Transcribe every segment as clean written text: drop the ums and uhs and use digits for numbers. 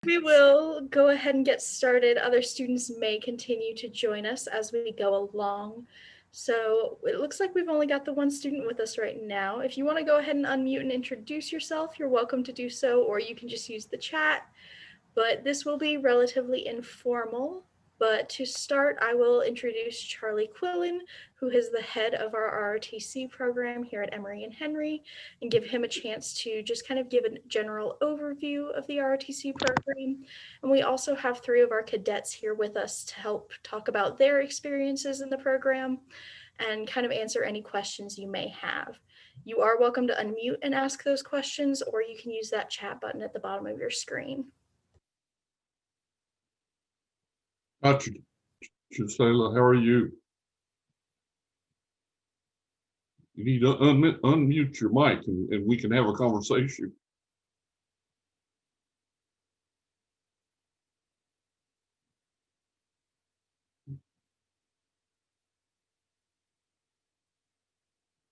We will go ahead and get started. Other students may continue to join us as we go along. So it looks like we've only got the one student with us right now. If you want to go ahead and unmute and introduce yourself, you're welcome to do so, or you can just use the chat. But this will be relatively informal. But to start, I will introduce Charlie Quillen, who is the head of our ROTC program here at Emory and Henry, and give him a chance to just kind of give a general overview of the ROTC program. And we also have 3 of our cadets here with us to help talk about their experiences in the program and kind of answer any questions you may have. You are welcome to unmute and ask those questions, or you can use that chat button at the bottom of your screen. Hi, Chisela, how are you? You need to unmute your mic and we can have a conversation.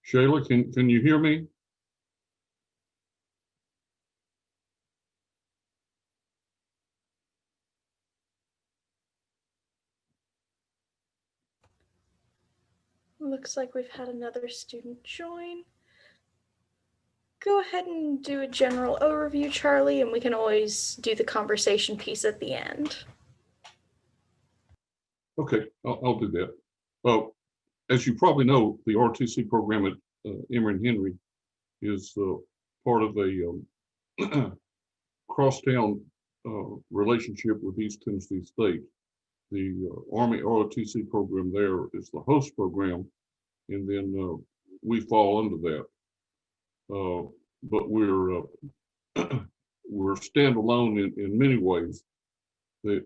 Shayla, can you hear me? Looks like we've had another student join. Go ahead and do a general overview, Charlie, and we can always do the conversation piece at the end. Okay, I'll do that. Well, as you probably know, the ROTC program at Emory and Henry is part of a crosstown relationship with East Tennessee State. The Army ROTC program there is the host program, and then we fall under that. But we're we're standalone in many ways. That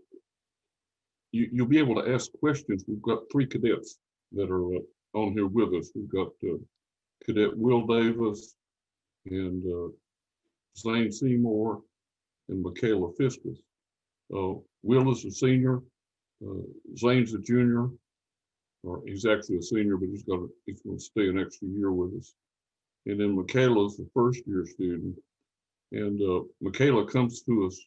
you'll be able to ask questions. We've got 3 cadets that are on here with us. We've got Cadet Will Davis and Zane Seymour and Michaela Fiskus. Will is a senior. Zane's a junior, or he's actually a senior, but he's going to stay an extra year with us. And then Michaela's the first-year student, and Michaela comes to us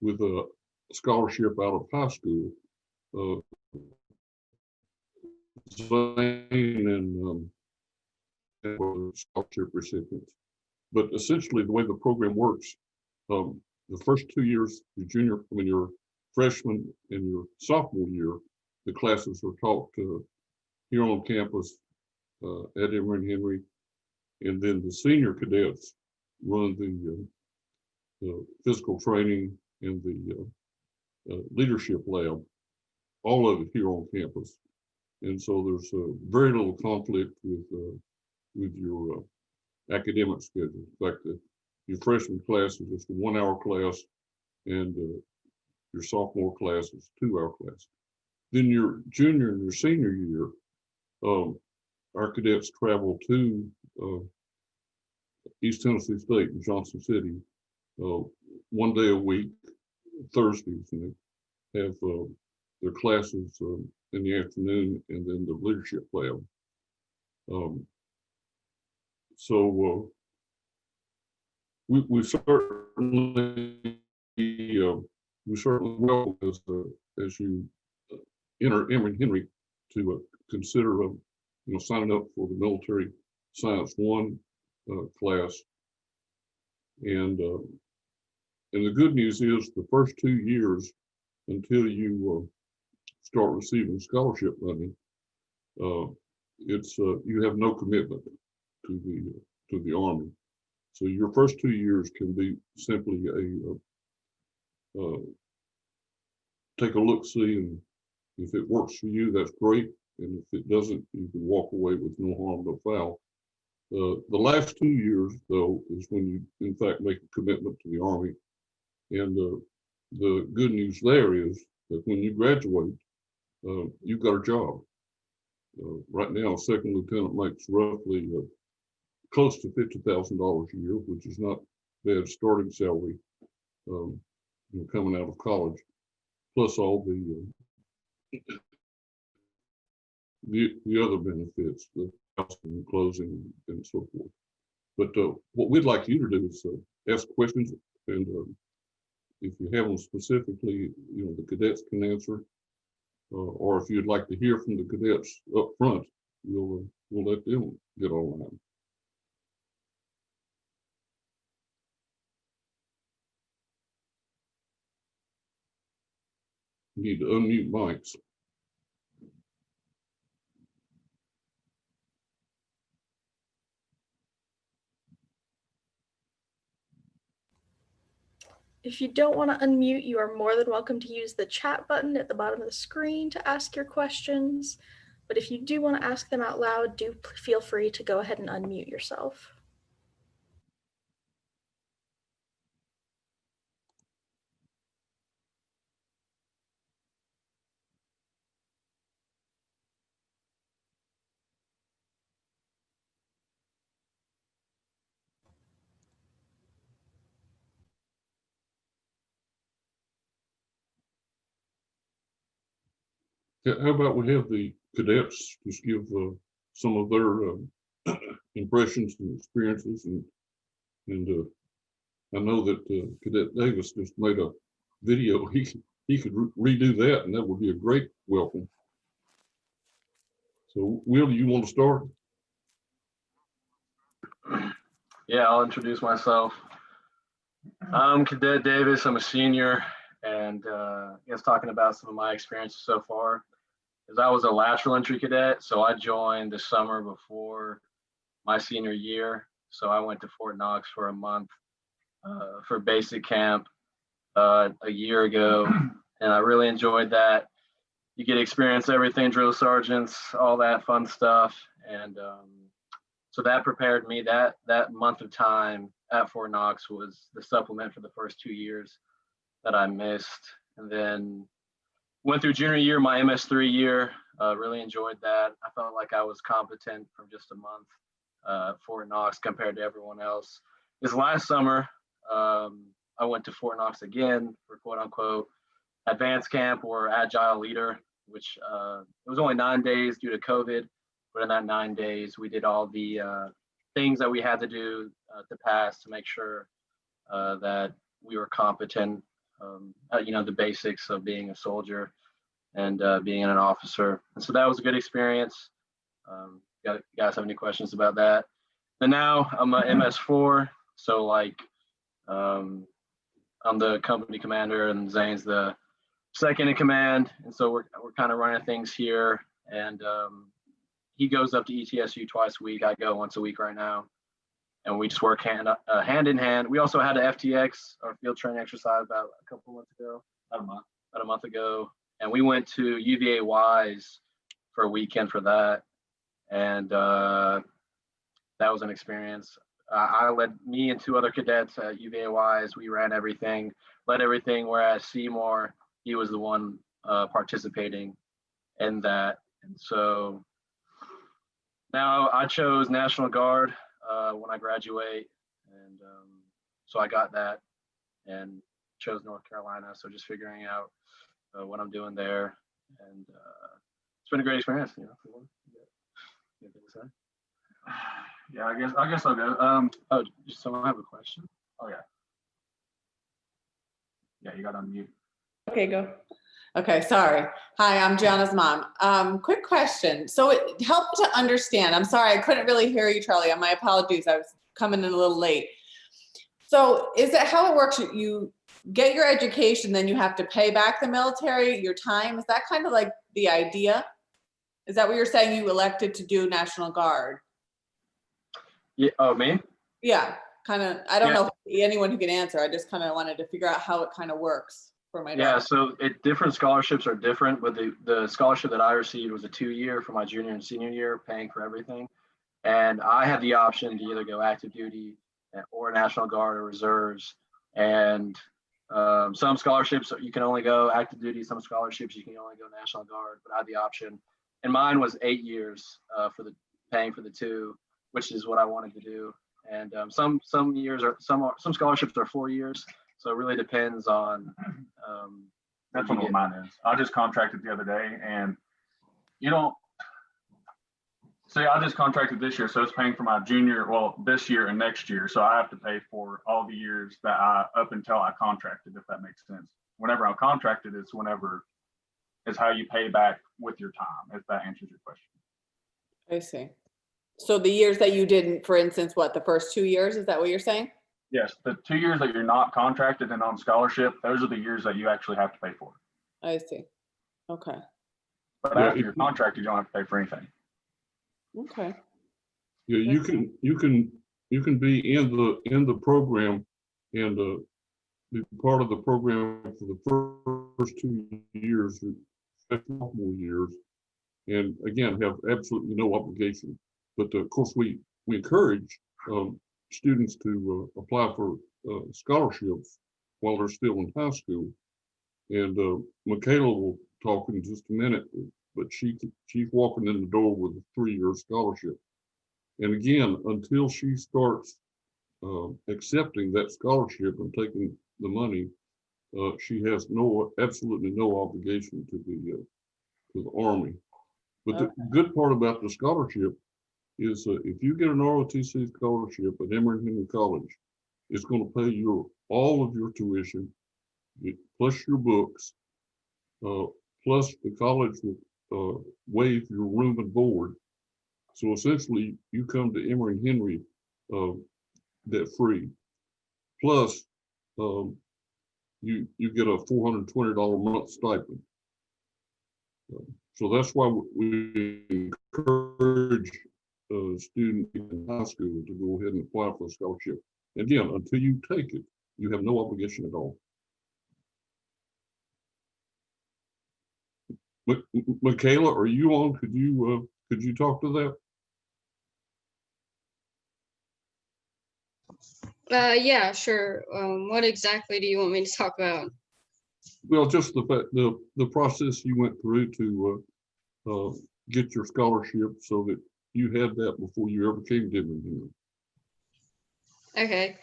with a scholarship out of high school. Zane and scholarship recipients. But essentially, the way the program works, the first 2 years, your freshman and your sophomore year, the classes are taught here on campus at Emory and Henry, and then the senior cadets run the physical training and the leadership lab, all of it here on campus. And so there's very little conflict with your academic schedule. In fact, your freshman class is just a 1-hour class, and your sophomore class is a 2-hour class. Then your junior and your senior year, our cadets travel to East Tennessee State in Johnson City 1 day a week, Thursdays, and they have their classes in the afternoon, and then the leadership lab. So we certainly welcome as you enter Emory and Henry to consider signing up for the Military Science 1 class. And the good news is the first 2 years until you start receiving scholarship money, you have no commitment to the Army. So your first 2 years can be simply take a look, see, and if it works for you, that's great. And if it doesn't, you can walk away with no harm, no foul. The last 2 years, though, is when you, in fact, make a commitment to the Army. And the good news there is that when you graduate, you've got a job. Right now, a second lieutenant makes roughly close to $50,000 a year, which is not bad starting salary coming out of college, plus all the other benefits, the housing and closing and so forth. But what we'd like you to do is ask questions and if you have them specifically, the cadets can answer, or if you'd like to hear from the cadets up front, we'll let them get online. You need to unmute mics. If you don't want to unmute, you are more than welcome to use the chat button at the bottom of the screen to ask your questions. But if you do want to ask them out loud, do feel free to go ahead and unmute yourself. How about we have the cadets just give some of their impressions and experiences, and I know that Cadet Davis just made a video. He could redo that, and that would be a great welcome. So, Will, you want to start? Yeah, I'll introduce myself. I'm Cadet Davis. I'm a senior, and I guess talking about some of my experiences so far is I was a lateral entry cadet, so I joined the summer before my senior year. So I went to Fort Knox for a month for basic camp a year ago, and I really enjoyed that. You get to experience everything, drill sergeants, all that fun stuff, and so that prepared me. That month of time at Fort Knox was the supplement for the first 2 years that I missed, and then went through junior year, my MS3 year. Really enjoyed that. I felt like I was competent from just a month at Fort Knox compared to everyone else. This last summer, I went to Fort Knox again for quote unquote advanced camp or agile leader, which it was only 9 days due to COVID. But in that 9 days, we did all the things that we had to do to pass to make sure that we were competent, the basics of being a soldier and being an officer. And so that was a good experience. You guys have any questions about that? And now I'm a MS4, so I'm the company commander and Zane's the second in command. And so we're kind of running things here. And he goes up to ETSU twice a week. I go once a week right now. And we just work hand in hand. We also had an FTX, our field training exercise, about a couple months ago, about a month ago. And we went to UVA Wise for a weekend for that. And that was an experience. I led me and 2 other cadets at UVA Wise. We ran everything, led everything, whereas Seymour, he was the one participating in that. And so now I chose National Guard when I graduate. And so I got that and chose North Carolina. So just figuring out what I'm doing there. And it's been a great experience. Yeah, I guess I'll go. Oh, just someone have a question? Oh yeah. Yeah, you got to unmute. Okay, go. Okay, sorry. Hi, I'm Gianna's mom. Quick question. So it helped to understand. I'm sorry, I couldn't really hear you, Charlie. My apologies. I was coming in a little late. So is that how it works? You get your education, then you have to pay back the military your time. Is that kind of like the idea? Is that what you're saying? You elected to do National Guard? Yeah. Oh, me? Yeah, kind of. I don't know if anyone who can answer. I just kind of wanted to figure out how it kind of works for my daughter. Yeah, so different scholarships are different, but the scholarship that I received was a 2-year for my junior and senior year, paying for everything. And I had the option to either go active duty or National Guard or reserves. And some scholarships you can only go active duty, some scholarships you can only go National Guard, but I had the option. And mine was 8 years for the paying for the 2, which is what I wanted to do. And some years are some scholarships are 4 years. So it really depends on. That's what mine is. I just contracted the other day, and you don't. say I just contracted this year, so it's paying for my junior, well, this year and next year. So I have to pay for all the years that up until I contracted, if that makes sense. Whenever I'm contracted, it's how you pay back with your time, if that answers your question. I see. So the years that you didn't, for instance, what, the first 2 years, is that what you're saying? Yes, the 2 years that you're not contracted and on scholarship, those are the years that you actually have to pay for. I see. Okay. But Yeah, after you're contracted, you don't have to pay for anything. Okay. Yeah, you can be in the program and be part of the program for the first 2 years, sophomore years, and again have absolutely no obligation. But of course, we encourage students to apply for scholarships while they're still in high school. And Michaela will talk in just a minute, but she's walking in the door with a 3-year scholarship. And again, until she starts accepting that scholarship and taking the money, she has absolutely no obligation to the Army. But the good part about the scholarship is if you get an ROTC scholarship at Emory Henry College, it's going to pay all of your tuition, plus your books, plus the college will waive your room and board. So essentially, you come to Emory and Henry debt free. Plus, you get a $420 a month stipend. So that's why we encourage students in high school to go ahead and apply for a scholarship. And again, until you take it, you have no obligation at all. Michaela, are you on? Could you talk to that? Yeah, sure. What exactly do you want me to talk about? Well, just the fact, the process you went through to get your scholarship, so that you had that before you ever came to Emory. Okay,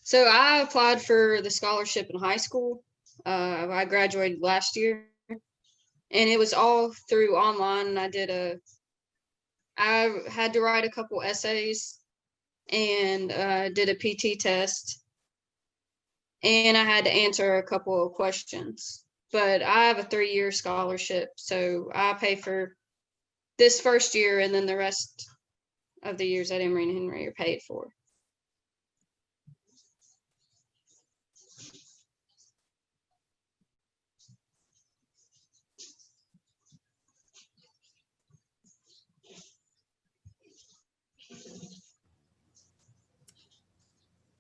so I applied for the scholarship in high school. I graduated last year, and it was all through online. I had to write a couple essays and did a PT test, and I had to answer a couple of questions. But I have a 3-year scholarship, so I pay for this first year, and then the rest of the years at Emory and Henry are paid for.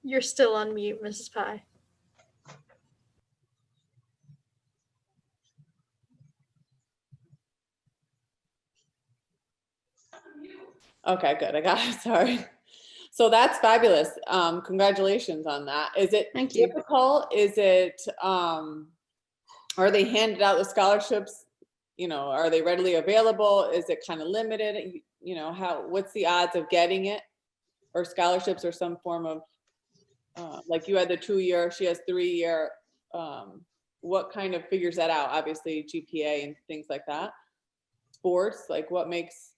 You're still on mute, Mrs. Pye. Okay, good. I got it. Sorry. So that's fabulous. Congratulations on that. Is it Thank you. difficult? Is it, are they handed out the scholarships? You know, are they readily available? Is it kind of limited? You know, what's the odds of getting it, or scholarships, or some form of, like you had the 2-year, she has 3-year. What kind of figures that out? Obviously GPA and things like that. Sports, like what makes,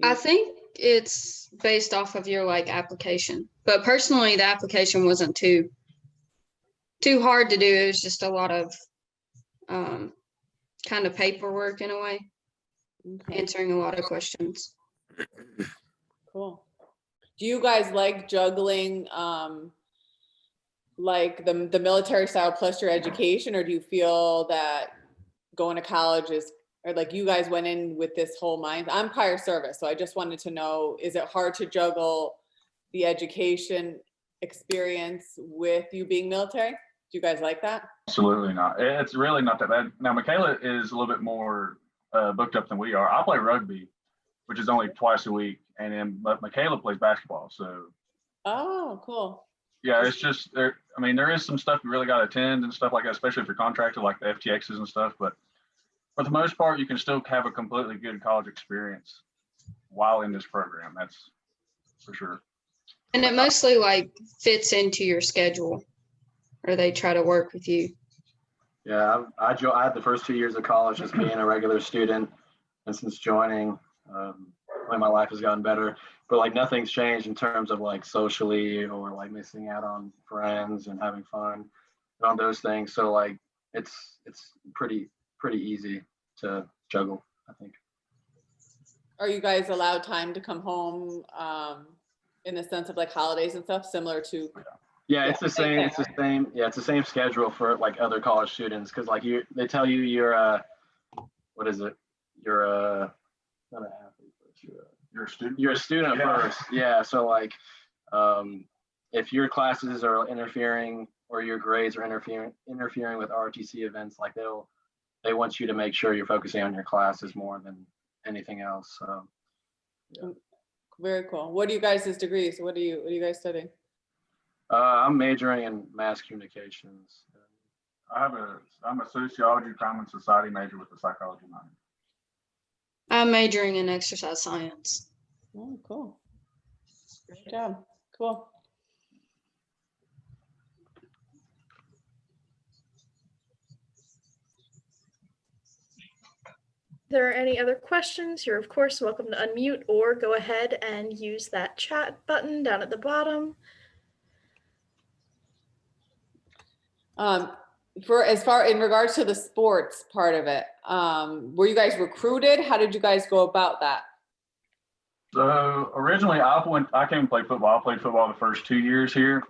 I think it's based off of your application, but personally the application wasn't too hard to do. It was just a lot of kind of paperwork in a way, okay, answering a lot of questions. cool. Do you guys like juggling like the military style plus your education, or do you feel that going to college is, or like you guys went in with this whole mind? I'm prior service, so I just wanted to know, is it hard to juggle the education experience with you being military? Do you guys like that? Absolutely not. It's really not that bad. Now, Michaela is a little bit more booked up than we are. I play rugby, which is only twice a week, but Michaela plays basketball. So, Oh, cool. yeah, it's just there. I mean, there is some stuff you really got to attend and stuff like that, especially if you're contracted, like the FTXs and stuff. But for the most part, you can still have a completely good college experience while in this program. That's for sure. And it mostly fits into your schedule, or they try to work with you. Yeah, I had the first 2 years of college just being a regular student, and since joining, my life has gotten better, but like nothing's changed in terms of like socially or like missing out on friends and having fun and on those things. So like it's pretty easy to juggle, I think. Are you guys allowed time to come home in the sense of like holidays and stuff, similar to? Yeah, it's the same. It's the same. Yeah, it's the same schedule for like other college students because like they tell you you're what is it? You're not an athlete, but You're a student. you're a student first. Yeah, so like if your classes are interfering or your grades are interfering with ROTC events, like they want you to make sure you're focusing on your classes more than anything else. So yeah. Very cool. What are you guys' degrees? What are you guys studying? I'm majoring in mass communications. I'm a sociology, crime, and society major with a psychology minor. I'm majoring in exercise science. Oh, cool. Good job. Cool. If there are any other questions, you're of course welcome to unmute or go ahead and use that chat button down at the bottom. For as far in regards to the sports part of it, were you guys recruited? How did you guys go about that? So originally I came and played football. I played football the first 2 years here.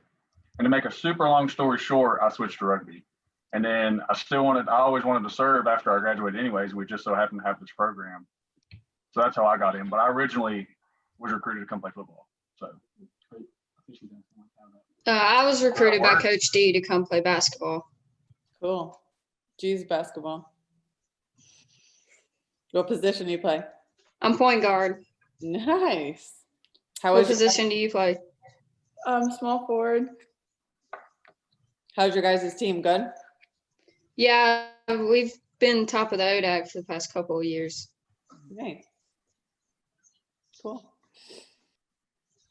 And to make a super long story short, I switched to rugby. And then I always wanted to serve after I graduated anyways. We just so happened to have this program. So that's how I got in. But I originally was recruited to come play football. So I was recruited by Coach D to come play basketball. Cool. G's basketball. What position do you play? I'm point guard. Nice. What position do you play? Small forward. How's your guys' team? Good? Yeah, we've been top of the ODAC for the past couple of years. Nice. Cool.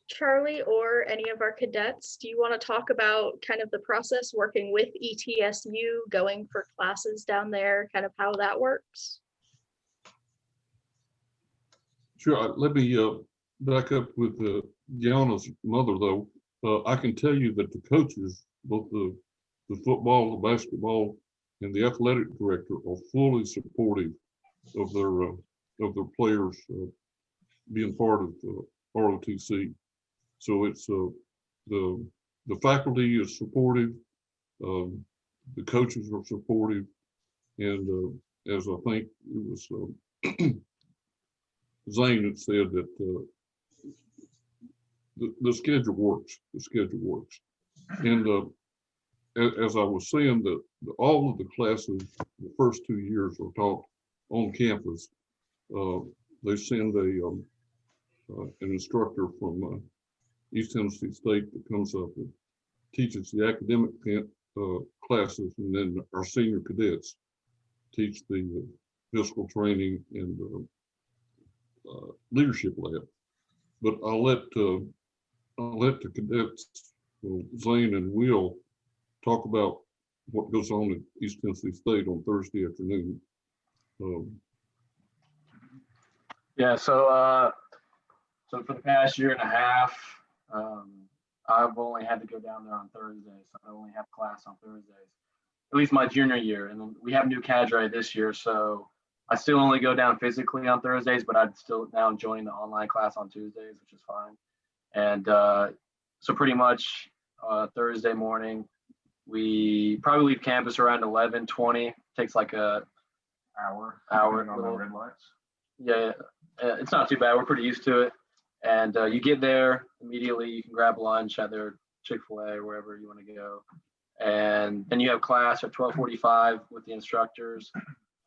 Charlie or any of our cadets, do you want to talk about kind of the process working with ETSU, going for classes down there, kind of how that works? Sure. Let me back up with Gianna's mother, though. I can tell you that the coaches, both the football, the basketball, and the athletic director are fully supportive of their players being part of ROTC. So it's the faculty is supportive, the coaches are supportive, and as I think it was Zane had said that the schedule works. The schedule works, and as I was saying, that all of the classes, the first 2 years are taught on campus. They send an instructor from East Tennessee State that comes up and teaches the academic classes, and then our senior cadets teach the physical training and leadership lab. But I'll let the cadets, Zane and Will, talk about what goes on at East Tennessee State on Thursday afternoon. Yeah, so for the past year and a half, I've only had to go down there on Thursdays. So I only have class on Thursdays, at least my junior year. And then we have new cadre this year, so I still only go down physically on Thursdays, but I'd still now join the online class on Tuesdays, which is fine. And so pretty much Thursday morning, we probably leave campus around 11:20. Takes like a hour on the red lights. Yeah, it's not too bad. We're pretty used to it. And you get there immediately. You can grab lunch at their Chick-fil-A or wherever you want to go. And then you have class at 12:45 with the instructors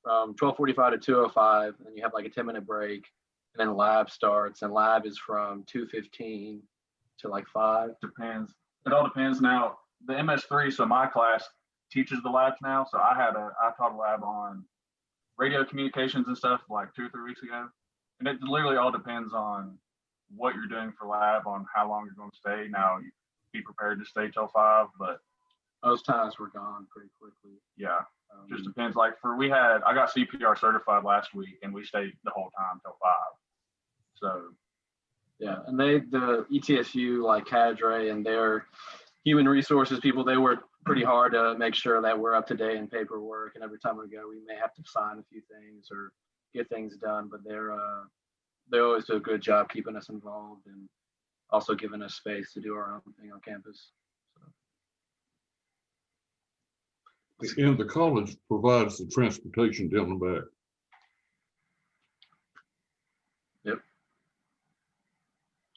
from 12:45 to 2:05. And you have like a 10-minute break. And then lab starts. And lab is from 2:15 to like 5. Depends. It all depends. Now, the MS3, so my class teaches the labs now. So I taught a lab on radio communications and stuff like 2 or 3 weeks ago. And it literally all depends on what you're doing for lab, on how long you're going to stay. Now, be prepared to stay till 5, but most times we're gone pretty quickly. Yeah, just depends. Like I got CPR certified last week and we stayed the whole time till 5. So yeah, and the ETSU like cadre and their human resources people, they work pretty hard to make sure that we're up to date in paperwork. And every time we go, we may have to sign a few things or get things done, but they always do a good job keeping us involved and also giving us space to do our own thing on campus. And the college provides the transportation down the back. Yep.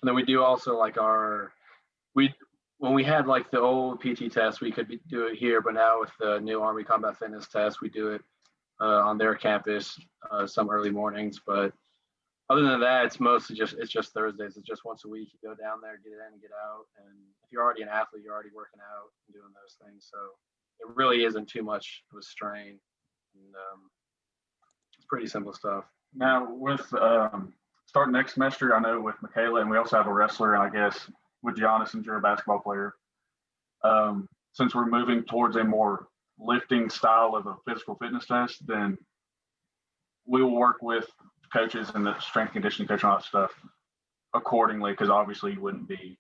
And then we do also like when we had like the old PT test, we could do it here, but now with the new Army Combat Fitness test, we do it on their campus some early mornings. But other than that, it's just Thursdays. It's just once a week. You go down there, get in, get out, and if you're already an athlete, you're already working out and doing those things. So it really isn't too much of a strain. And, it's pretty simple stuff. Now with starting next semester, I know with Michaela, and we also have a wrestler, and I guess with Giannis, since you're a basketball player, since we're moving towards a more lifting style of a physical fitness test, then we will work with coaches and the strength conditioning coach and all that stuff accordingly, because obviously you wouldn't be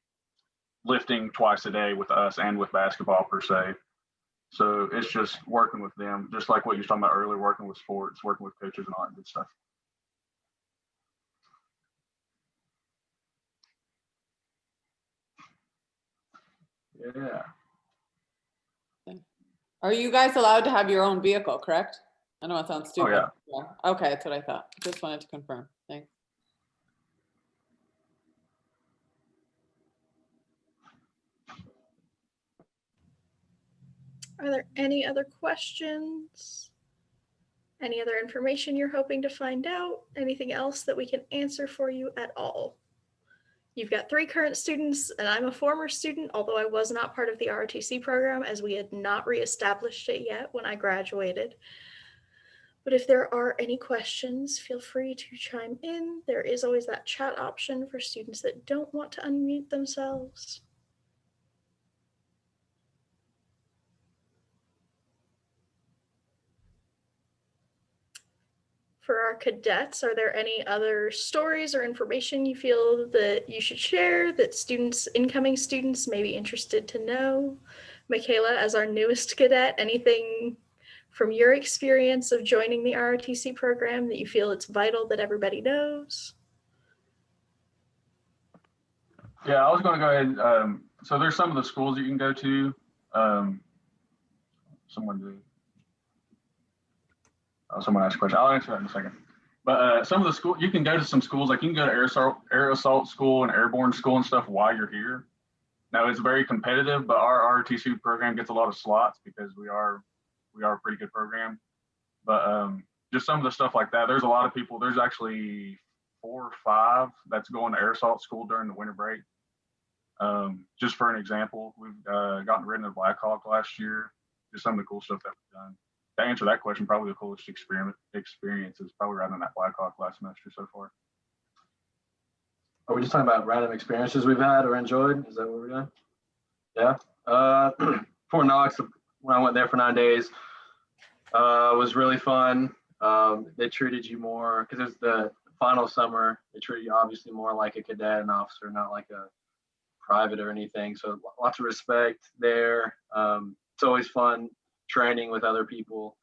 lifting twice a day with us and with basketball per se. So it's just working with them, just like what you were talking about earlier, working with sports, working with coaches and all that good stuff. Yeah. Are you guys allowed to have your own vehicle, correct? I know it sounds stupid. yeah. Yeah. Okay, that's what I thought. Just wanted to confirm. Thanks. Are there any other questions? Any other information you're hoping to find out? Anything else that we can answer for you at all? You've got 3 current students, and I'm a former student, although I was not part of the ROTC program as we had not reestablished it yet when I graduated. But if there are any questions, feel free to chime in. There is always that chat option for students that don't want to unmute themselves. For our cadets, are there any other stories or information you feel that you should share that incoming students may be interested to know? Michaela, as our newest cadet, anything from your experience of joining the ROTC program that you feel it's vital that everybody knows? Yeah, I was going to go ahead. So there's some of the schools that you can go to. Someone asked a question. I'll answer that in a second. But some of the school, you can go to some schools, like you can go to air assault school and airborne school and stuff while you're here. Now it's very competitive, but our ROTC program gets a lot of slots because we are a pretty good program. But just some of the stuff like that, there's a lot of people. There's actually 4 or 5 that's going to air assault school during the winter break. Just for an example, we've gotten rid of the Black Hawk last year. Just some of the cool stuff that we've done. To answer that question, probably the coolest experience is probably riding that Black Hawk last semester so far. Are we just talking about random experiences we've had or enjoyed? Is that what we're doing? Yeah. Fort Knox, when I went there for 9 days, was really fun. They treated you more, because it was the final summer, they treated you obviously more like a cadet and officer, not like a private or anything. So lots of respect there. It's always fun training with other people,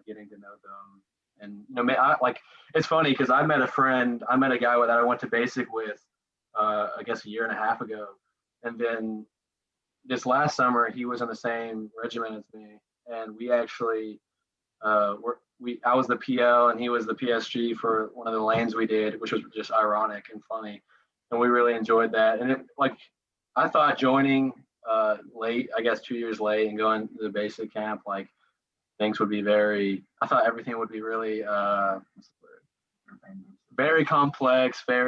getting to know them. And it's funny because I met a guy that I went to basic with, I guess a year and a half ago. And then this last summer, he was in the same regiment as me. And we actually, I was the PL and he was the PSG for one of the lanes we did, which was just ironic and funny. And we really enjoyed that. And I thought joining late, I guess 2 years late, and going to the basic camp, things would be I thought everything would be really, very complex, but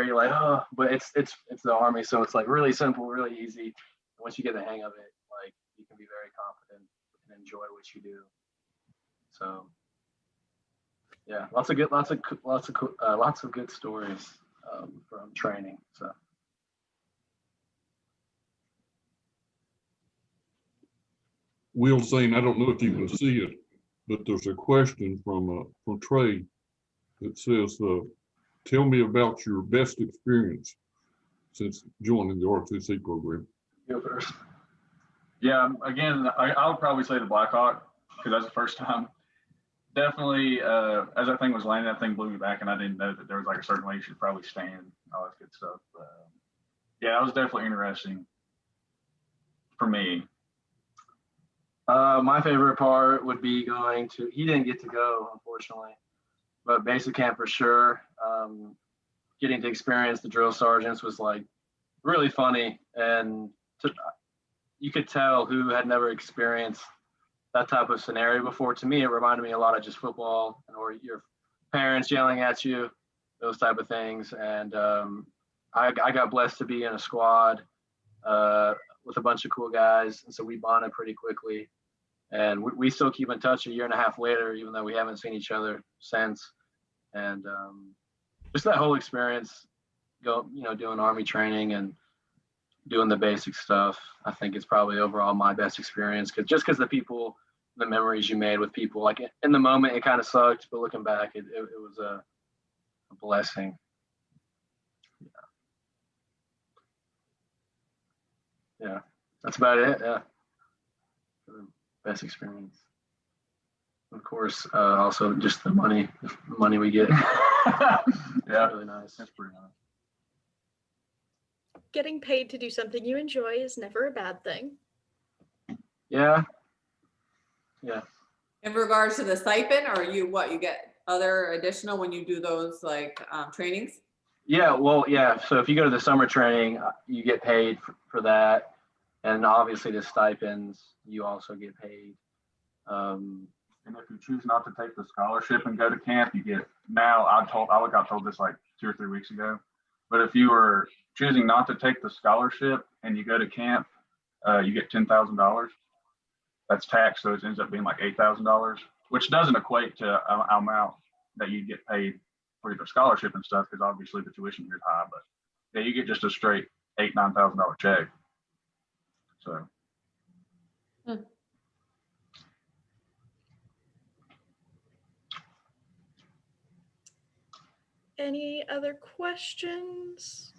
it's the Army. So it's really simple, really easy. Once you get the hang of it, you can be very confident and enjoy what you do. So yeah, lots of good stories from training. So. Will Zane, I don't know if you can see it, but there's a question from Trey that says, tell me about your best experience since joining the ROTC program. You go first. Yeah, again, I would probably say the Blackhawk because that's the first time. Definitely, as that thing was landing, that thing blew me back, and I didn't know that there was like a certain way you should probably stand, all that good stuff. Yeah, it was definitely interesting for me. My favorite part would be going to, he didn't get to go, unfortunately, but basic camp for sure. Getting to experience the drill sergeants was like really funny. And you could tell who had never experienced that type of scenario before. To me, it reminded me a lot of just football or your parents yelling at you, those type of things. And I got blessed to be in a squad with a bunch of cool guys. And so we bonded pretty quickly. And we still keep in touch a year and a half later, even though we haven't seen each other since. And just that whole experience, doing Army training and doing the basic stuff, I think is probably overall my best experience. Because the people, the memories you made with people, like in the moment, it kind of sucked, but looking back, it was a blessing. Yeah, that's about it. Yeah. Best experience. Of course, also just the money we get. Yeah, Really nice. that's pretty nice. Getting paid to do something you enjoy is never a bad thing. Yeah. In regards to the stipend, or you get other additional when you do those like trainings? Yeah, well, yeah. So if you go to the summer training, you get paid for that. And obviously the stipends, you also get paid. And if you choose not to take the scholarship and go to camp, you get, now I got told this like 2 or 3 weeks ago, but if you were choosing not to take the scholarship and you go to camp, you get $10,000. That's taxed, so it ends up being like $8,000, which doesn't equate to an amount that you get paid for your scholarship and stuff, because obviously the tuition here is high, but yeah, you get just a straight $8,000-9,000 check. So. Any other questions?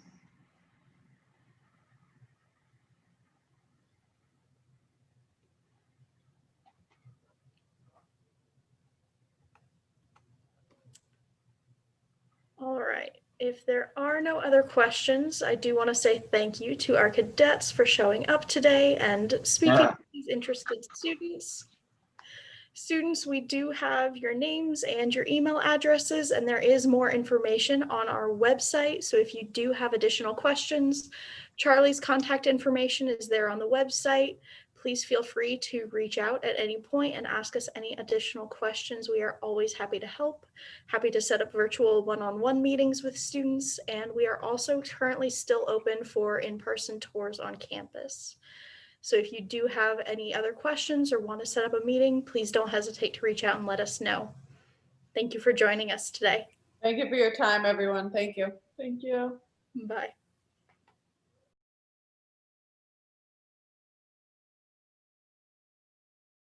All right. If there are no other questions, I do want to say thank you to our cadets for showing up today and speaking to these interested students. Students, we do have your names and your email addresses, and there is more information on our website. So if you do have additional questions, Charlie's contact information is there on the website. Please feel free to reach out at any point and ask us any additional questions. We are always happy to help, happy to set up virtual one-on-one meetings with students, and we are also currently still open for in-person tours on campus. So if you do have any other questions or want to set up a meeting, please don't hesitate to reach out and let us know. Thank you for joining us today. Thank you for your time, everyone. Thank you. Thank you. Bye.